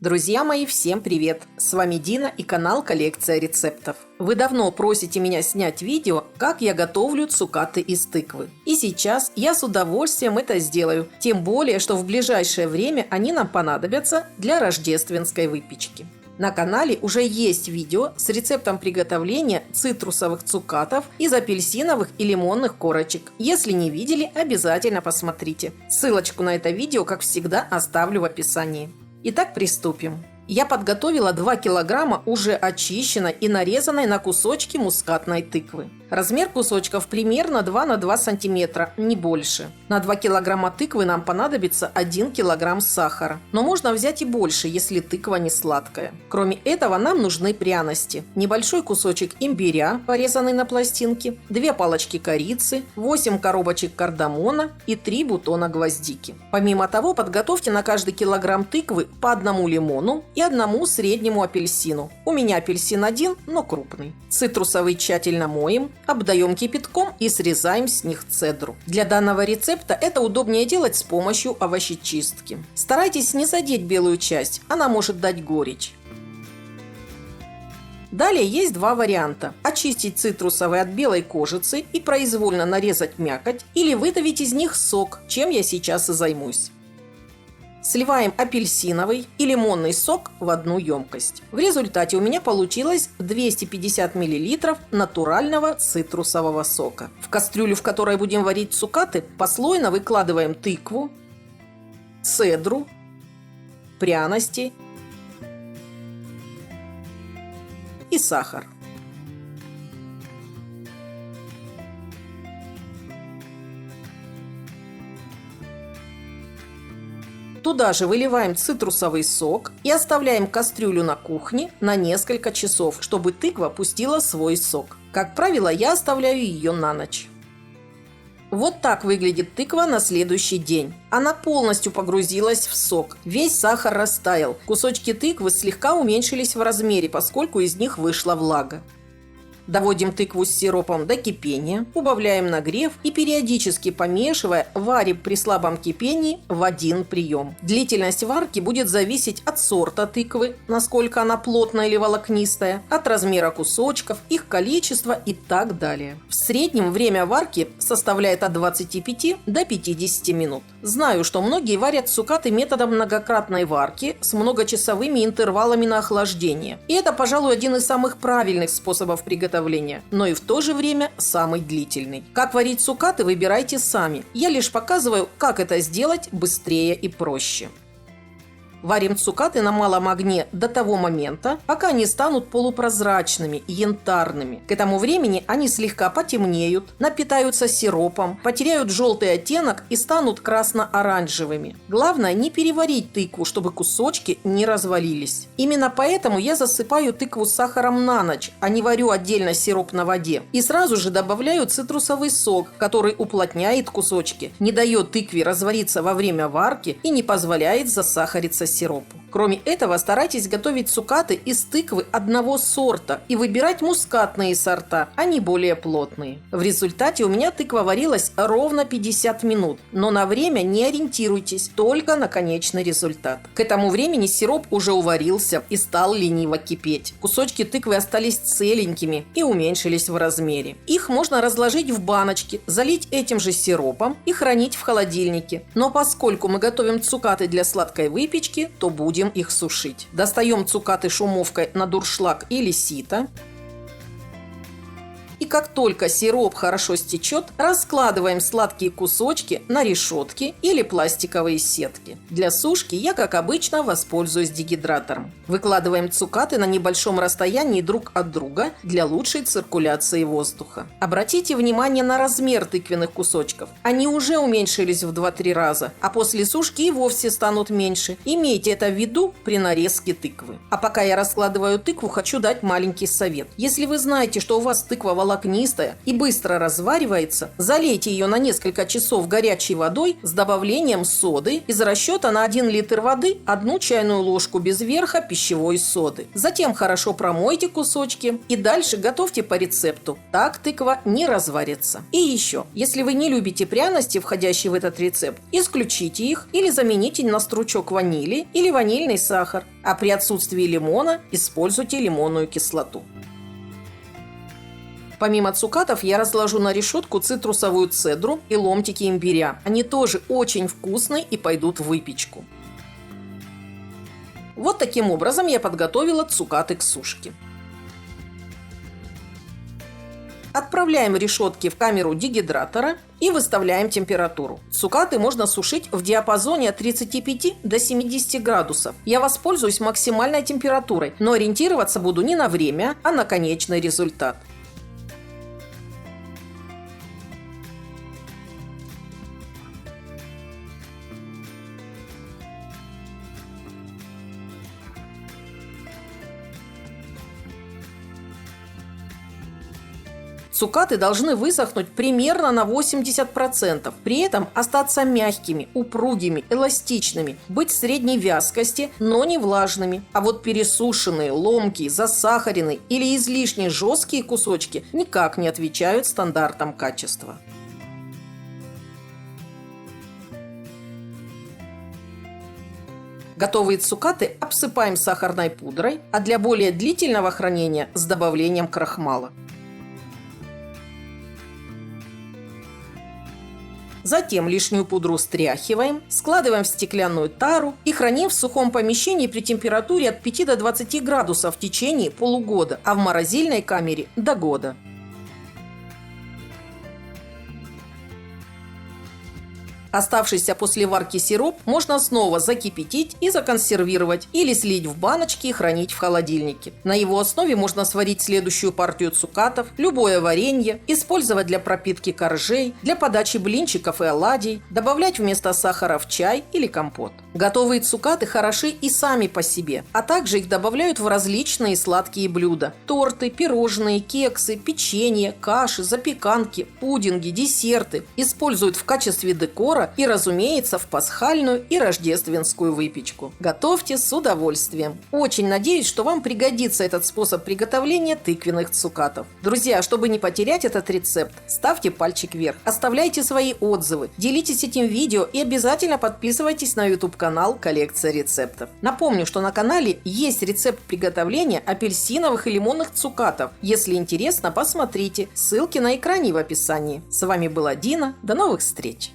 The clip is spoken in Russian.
Друзья мои, всем привет! С вами Дина и канал Коллекция рецептов. Вы давно просите меня снять видео, как я готовлю цукаты из тыквы. И сейчас я с удовольствием это сделаю, тем более, что в ближайшее время они нам понадобятся для рождественской выпечки. На канале уже есть видео с рецептом приготовления цитрусовых цукатов из апельсиновых и лимонных корочек. Если не видели, обязательно посмотрите. Ссылочку на это видео, как всегда, оставлю в описании. Итак, приступим. Я подготовила 2 килограмма уже очищенной и нарезанной на кусочки мускатной тыквы. Размер кусочков примерно 2 на 2 сантиметра, не больше. На 2 килограмма тыквы нам понадобится 1 килограмм сахара. Но можно взять и больше, если тыква не сладкая. Кроме этого нам нужны пряности. Небольшой кусочек имбиря, порезанный на пластинки, 2 палочки корицы, 8 коробочек кардамона и 3 бутона гвоздики. Помимо того, подготовьте на каждый килограмм тыквы по 1 лимону и 1 среднему апельсину. У меня апельсин 1, но крупный. Цитрусовый тщательно моем, обдаем кипятком и срезаем с них цедру. Для данного рецепта это удобнее делать с помощью овощечистки. Старайтесь не задеть белую часть, она может дать горечь. Далее есть 2 варианта. Очистить цитрусовые от белой кожицы и произвольно нарезать мякоть, или выдавить из них сок, чем я сейчас и займусь. Сливаем апельсиновый и лимонный сок в одну емкость. В результате у меня получилось 250 мл натурального цитрусового сока. В кастрюлю, в которой будем варить цукаты, послойно выкладываем тыкву, цедру, пряности и сахар. Туда же выливаем цитрусовый сок и оставляем кастрюлю на кухне на несколько часов, чтобы тыква пустила свой сок. Как правило, я оставляю ее на ночь. Вот так выглядит тыква на следующий день. Она полностью погрузилась в сок. Весь сахар растаял. Кусочки тыквы слегка уменьшились в размере, поскольку из них вышла влага. Доводим тыкву с сиропом до кипения, убавляем нагрев и периодически помешивая, варим при слабом кипении в 1 прием. Длительность варки будет зависеть от сорта тыквы, насколько она плотная или волокнистая, от размера кусочков, их количества и так далее. В среднем время варки составляет от 25 до 50 минут. Знаю, что многие варят цукаты методом многократной варки с многочасовыми интервалами на охлаждение. И это, пожалуй, один из самых правильных способов приготовления, но и в то же время самый длительный. Как варить цукаты, выбирайте сами. Я лишь показываю, как это сделать быстрее и проще. Варим цукаты на малом огне до того момента, пока они станут полупрозрачными и янтарными. К этому времени они слегка потемнеют, напитаются сиропом, потеряют желтый оттенок и станут красно-оранжевыми. Главное не переварить тыкву, чтобы кусочки не развалились. Именно поэтому я засыпаю тыкву сахаром на ночь, а не варю отдельно сироп на воде. И сразу же добавляю цитрусовый сок, который уплотняет кусочки, не дает тыкве развариться во время варки и не позволяет засахариться сиропу. Кроме этого, старайтесь готовить цукаты из тыквы одного сорта и выбирать мускатные сорта, а не более плотные. В результате у меня тыква варилась ровно 50 минут, но на время не ориентируйтесь, только на конечный результат. К этому времени сироп уже уварился и стал лениво кипеть. Кусочки тыквы остались целенькими и уменьшились в размере. Их можно разложить в баночки, залить этим же сиропом и хранить в холодильнике. Но поскольку мы готовим цукаты для сладкой выпечки, то будем их сушить. Достаем цукаты шумовкой на дуршлаг или сито. И как только сироп хорошо стечет, раскладываем сладкие кусочки на решетки или пластиковые сетки. Для сушки я, как обычно, воспользуюсь дегидратором. Выкладываем цукаты на небольшом расстоянии друг от друга для лучшей циркуляции воздуха. Обратите внимание на размер тыквенных кусочков. Они уже уменьшились в 2-3 раза, а после сушки и вовсе станут меньше. Имейте это в виду при нарезке тыквы. А пока я раскладываю тыкву, хочу дать маленький совет. Если вы знаете, что у вас тыква волокнистая, волокнистая и быстро разваривается, залейте ее на несколько часов горячей водой с добавлением соды из расчета на 1 литр воды 1 чайную ложку без верха пищевой соды. Затем хорошо промойте кусочки и дальше готовьте по рецепту. Так тыква не разварится. И еще, если вы не любите пряности, входящие в этот рецепт, исключите их или замените на стручок ванили или ванильный сахар, а при отсутствии лимона используйте лимонную кислоту. Помимо цукатов я разложу на решетку цитрусовую цедру и ломтики имбиря. Они тоже очень вкусные и пойдут в выпечку. Вот таким образом я подготовила цукаты к сушке. Отправляем решетки в камеру дегидратора и выставляем температуру. Цукаты можно сушить в диапазоне от 35 до 70 градусов. Я воспользуюсь максимальной температурой, но ориентироваться буду не на время, а на конечный результат. Цукаты должны высохнуть примерно на 80%, при этом остаться мягкими, упругими, эластичными, быть средней вязкости, но не влажными. А вот пересушенные, ломкие, засахаренные или излишне жесткие кусочки никак не отвечают стандартам качества. Готовые цукаты обсыпаем сахарной пудрой, а для более длительного хранения с добавлением крахмала. Затем лишнюю пудру стряхиваем, складываем в стеклянную тару и храним в сухом помещении при температуре от 5 до 20 градусов в течение полугода, а в морозильной камере до года. Оставшийся после варки сироп можно снова закипятить и законсервировать или слить в баночки и хранить в холодильнике. На его основе можно сварить следующую партию цукатов, любое варенье, использовать для пропитки коржей, для подачи блинчиков и оладий, добавлять вместо сахара в чай или компот. Готовые цукаты хороши и сами по себе, а также их добавляют в различные сладкие блюда – торты, пирожные, кексы, печенье, каши, запеканки, пудинги, десерты. Используют в качестве декора и, разумеется, в пасхальную и рождественскую выпечку. Готовьте с удовольствием. Очень надеюсь, что вам пригодится этот способ приготовления тыквенных цукатов. Друзья, чтобы не потерять этот рецепт, ставьте пальчик вверх, оставляйте свои отзывы, делитесь этим видео и обязательно подписывайтесь на YouTube-канал «Коллекция рецептов». Напомню, что на канале есть рецепт приготовления апельсиновых и лимонных цукатов. Если интересно, посмотрите. Ссылки на экране в описании. С вами была Дина. До новых встреч!